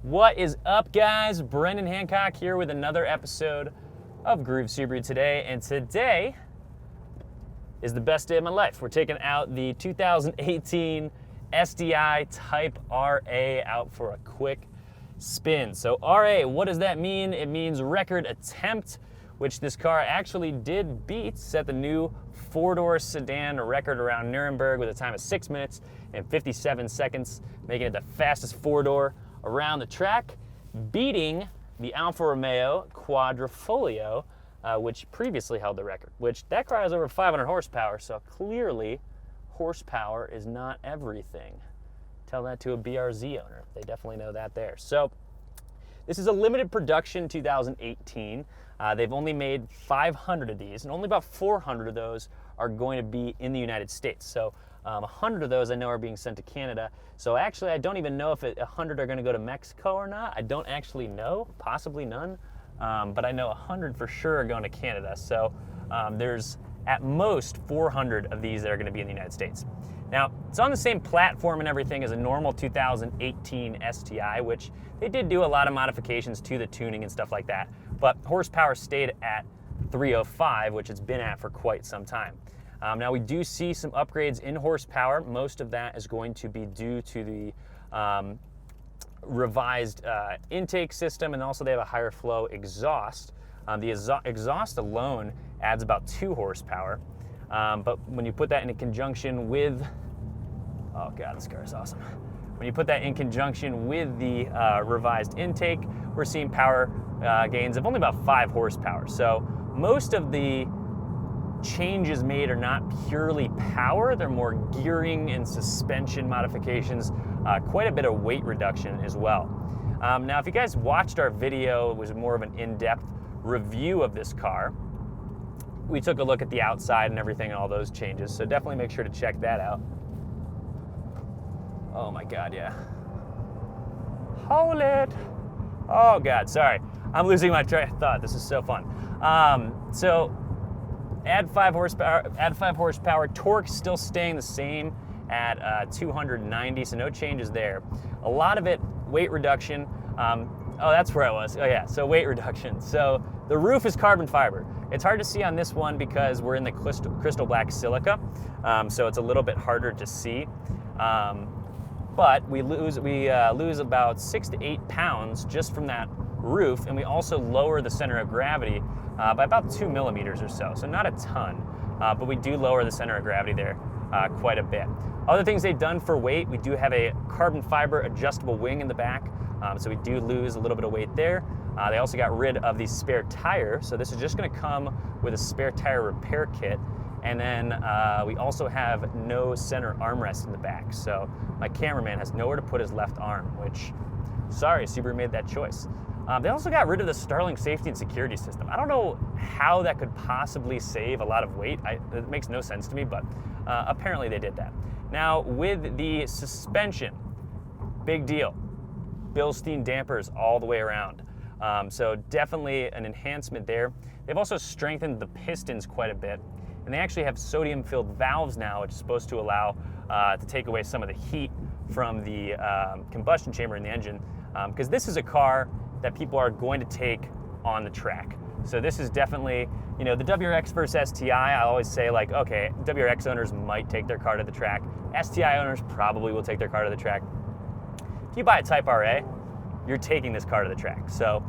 What is up, guys? Brendan Hancock here with another episode of Groove Subaru today, and today is the best day of my life. We're taking out the 2018 STI Type RA out for a quick spin. So RA, what does that mean? It means record attempt, which this car actually did beat, set the new four-door sedan record around Nuremberg with a time of 6 minutes and 57 seconds, making it the fastest four-door around the track, beating the Alfa Romeo Quadrifoglio, which previously held the record, which that car has over 500 horsepower, so clearly horsepower is not everything. Tell that to a BRZ owner. They definitely know that there. So this is a limited production 2018. They've only made 500 of these, and only about 400 of those are going to be in the United States. So 100 of those I know are being sent to Canada. So actually, I don't even know if 100 are going to go to Mexico or not. I don't actually know, possibly none. But I know 100 for sure are going to Canada. So there's at most 400 of these that are going to be in the United States. Now, it's on the same platform and everything as a normal 2018 STI, which they did do a lot of modifications to the tuning and stuff like that. But horsepower stayed at 305, which it's been at for quite some time. Now, we do see some upgrades in horsepower. Most of that is going to be due to the revised intake system, and also they have a higher flow exhaust. The exhaust alone adds about 2 horsepower, but when you put that in conjunction with, oh god, this car is awesome. When you put that in conjunction with the revised intake, we're seeing power gains of only about 5 horsepower. So most of the changes made are not purely power, they're more gearing and suspension modifications, quite a bit of weight reduction as well. Now, if you guys watched our video, it was more of an in-depth review of this car. We took a look at the outside and everything and all those changes, so definitely make sure to check that out. Oh my god, yeah. Hold it. Oh god, sorry. I'm losing my train of thought. This is so fun. So add 5 horsepower, torque still staying the same at 290, so no changes there. A lot of it, weight reduction. Oh, that's where I was. Oh yeah, so weight reduction. So the roof is carbon fiber. It's hard to see on this one because we're in the crystal black silica, so it's a little bit harder to see. But we lose about 6 to 8 pounds just from that roof, and we also lower the center of gravity by about 2 millimeters or so. So not a ton, but we do lower the center of gravity there quite a bit. Other things they've done for weight, we do have a carbon fiber adjustable wing in the back, so we do lose a little bit of weight there. They also got rid of the spare tire, so this is just going to come with a spare tire repair kit. And then we also have no center armrest in the back, so my cameraman has nowhere to put his left arm, which, sorry, Subaru made that choice. They also got rid of the Starlink safety and security system. I don't know how that could possibly save a lot of weight. It makes no sense to me, but apparently they did that. Now, with the suspension, big deal. Bilstein dampers all the way around. So definitely an enhancement there. They've also strengthened the pistons quite a bit. And they actually have sodium-filled valves now, which is supposed to allow to take away some of the heat from the combustion chamber in the engine. Because this is a car that people are going to take on the track. So this is definitely, you know, the WRX versus STI, I always say, like, okay, WRX owners might take their car to the track. STI owners probably will take their car to the track. If you buy a Type RA, you're taking this car to the track. So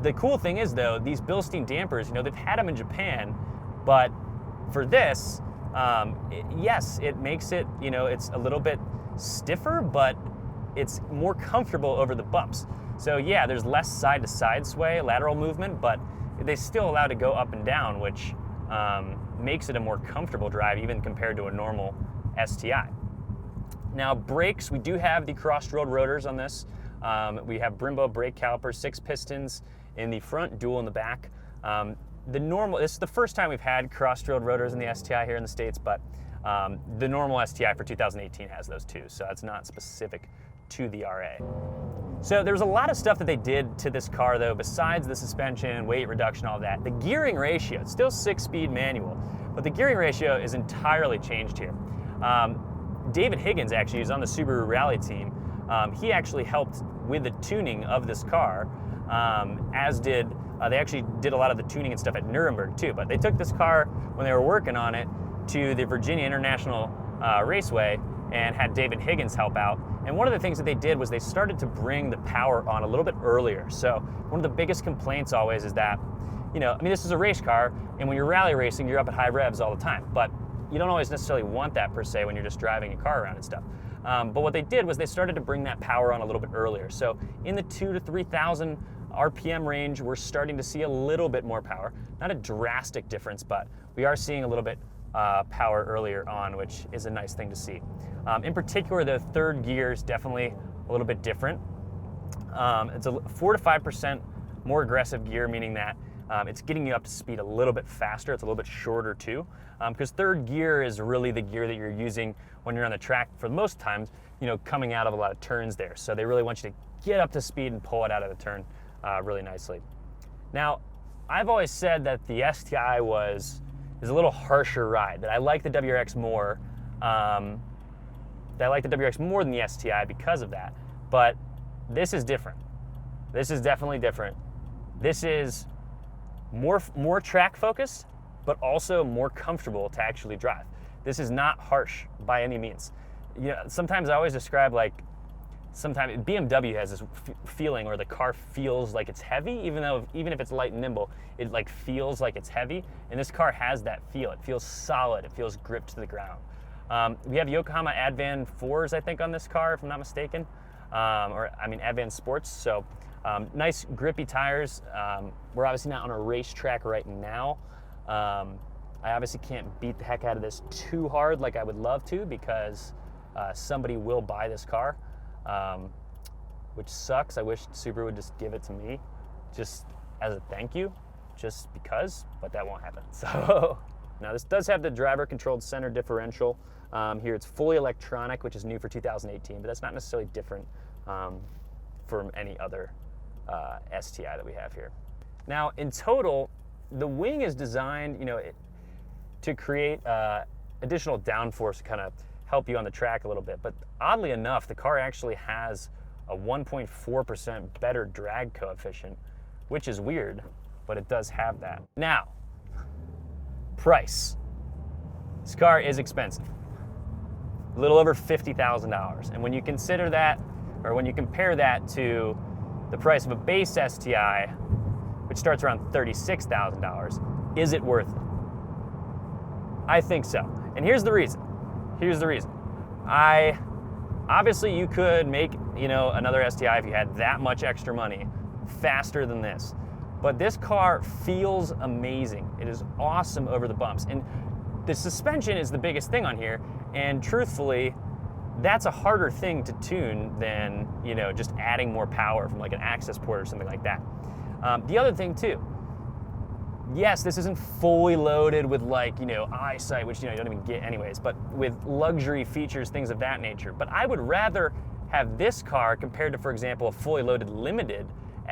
the cool thing is, though, these Bilstein dampers, you know, they've had them in Japan, but for this, yes, it makes it, you know, it's a little bit stiffer, but it's more comfortable over the bumps. So yeah, there's less side-to-side sway, lateral movement, but they still allow to go up and down, which makes it a more comfortable drive even compared to a normal STI. Now, brakes, we do have the cross-road rotors on this. We have Brembo brake calipers, 6 pistons in the front, dual in the back. This is the first time we've had cross-road rotors in the STI here in the States, but the normal STI for 2018 has those too, so it's not specific to the RA. So there's a lot of stuff that they did to this car, though, besides the suspension, weight reduction, all that. The gearing ratio, it's still 6-speed manual, but the gearing ratio is entirely changed here. David Higgins, actually, who's on the Subaru Rally team, He actually helped with the tuning of this car, as did, they actually did a lot of the tuning and stuff at Nuremberg too, but they took this car when they were working on it to the Virginia International Raceway and had David Higgins help out. And one of the things that they did was they started to bring the power on a little bit earlier. So one of the biggest complaints always is that, you know, I mean, this is a race car, and when you're rally racing, you're up at high revs all the time, but you don't always necessarily want that per se when you're just driving a car around and stuff. But what they did was they started to bring that power on a little bit earlier. So in the 2,000 to 3,000 RPM range, we're starting to see a little bit more power. Not a drastic difference, but we are seeing a little bit power earlier on, which is a nice thing to see. In particular, the third gear is definitely a little bit different. It's a 4 to 5% more aggressive gear, meaning that it's getting you up to speed a little bit faster. It's a little bit shorter too, because third gear is really the gear that you're using when you're on the track for the most times, you know, coming out of a lot of turns there. So they really want you to get up to speed and pull it out of the turn really nicely. Now, I've always said that the STI is a little harsher ride, that I like the WRX more. That I like the WRX more than the STI because of that. But this is different. This is definitely different. This is more track focused, but also more comfortable to actually drive. This is not harsh by any means. You know, sometimes I always describe, like, sometimes BMW has this feeling where the car feels like it's heavy, even if it's light and nimble, it like feels like it's heavy. And this car has that feel. It feels solid. It feels gripped to the ground. We have Yokohama Advan 4s, I think, on this car, if I'm not mistaken, Advan Sports. So nice grippy tires. We're obviously not on a racetrack right now. I obviously can't beat the heck out of this too hard like I would love to, because somebody will buy this car, which sucks. I wish Subaru would just give it to me just as a thank you, just because, but that won't happen. So now this does have the driver controlled center differential. Here it's fully electronic, which is new for 2018, but that's not necessarily different from any other STI that we have here. Now, in total, the wing is designed, you know, to create additional downforce to kind of help you on the track a little bit. But oddly enough, the car actually has a 1.4% better drag coefficient, which is weird, but it does have that. Now, price. This car is expensive. A little over $50,000. And when you consider that, or when you compare that to the price of a base STI, which starts around $36,000, is it worth it? I think so. And here's the reason. Obviously you could make, you know, another STI if you had that much extra money faster than this. But this car feels amazing. It is awesome over the bumps. And the suspension is the biggest thing on here. And truthfully, that's a harder thing to tune than, you know, just adding more power from like an access port or something like that. The other thing too, yes, this isn't fully loaded with, like, you know, eyesight, which, you know, you don't even get anyways, but with luxury features, things of that nature. But I would rather have this car compared to, for example, a fully loaded limited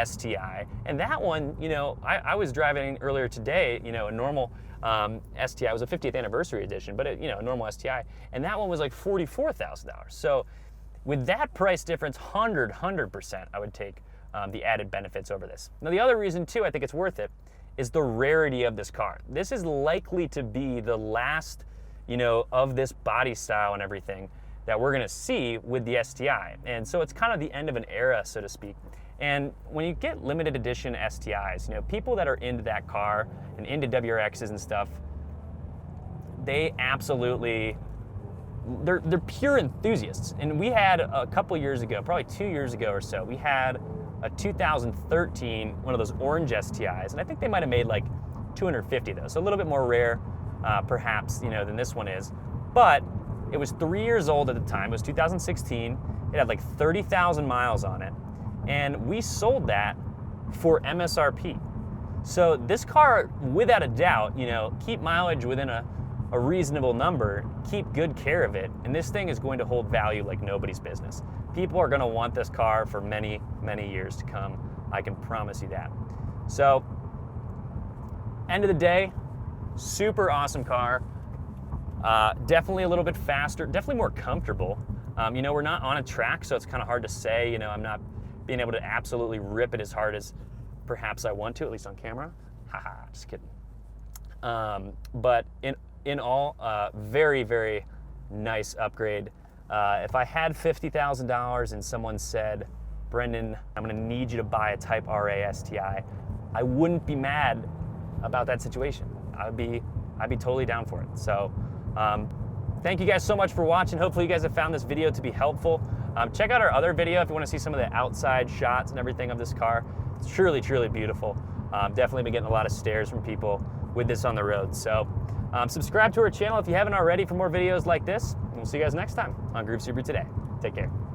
STI. And that one, you know, I was driving earlier today, you know, a normal STI. It was a 50th anniversary edition, but you know, a normal STI. And that one was like $44,000. So with that price difference, 100% I would take the added benefits over this. Now, the other reason too, I think it's worth it, is the rarity of this car. This is likely to be the last, you know, of this body style and everything that we're gonna see with the STI. And so it's kind of the end of an era, so to speak. And when you get limited edition STIs, you know, people that are into that car and into WRXs and stuff, they absolutely, they're pure enthusiasts. And we had a couple years ago, probably 2 years ago or so, we had a 2013, one of those orange STIs, and I think they might have made like 250 of those, so a little bit more rare, perhaps, you know, than this one is. But it was 3 years old at the time. It was 2016. It had like 30,000 miles on it, and we sold that for MSRP. So this car, without a doubt, you know, keep mileage within a reasonable number, keep good care of it, and this thing is going to hold value like nobody's business. People are going to want this car for many, many years to come. I can promise you that. So, end of the day, super awesome car. Definitely a little bit faster, definitely more comfortable. You know, we're not on a track, so it's kind of hard to say. You know, I'm not being able to absolutely rip it as hard as perhaps I want to, at least on camera. Haha, just kidding. But in all, very, very nice upgrade. If I had $50,000 and someone said, Brendan, I'm gonna need you to buy a Type RA STI, I wouldn't be mad about that situation. I'd be totally down for it. So thank you guys so much for watching. Hopefully you guys have found this video to be helpful. Check out our other video if you want to see some of the outside shots and everything of this car. It's truly, truly beautiful. Definitely been getting a lot of stares from people with this on the road. So subscribe to our channel if you haven't already for more videos like this. And we'll see you guys next time on Groove Subaru Today. Take care.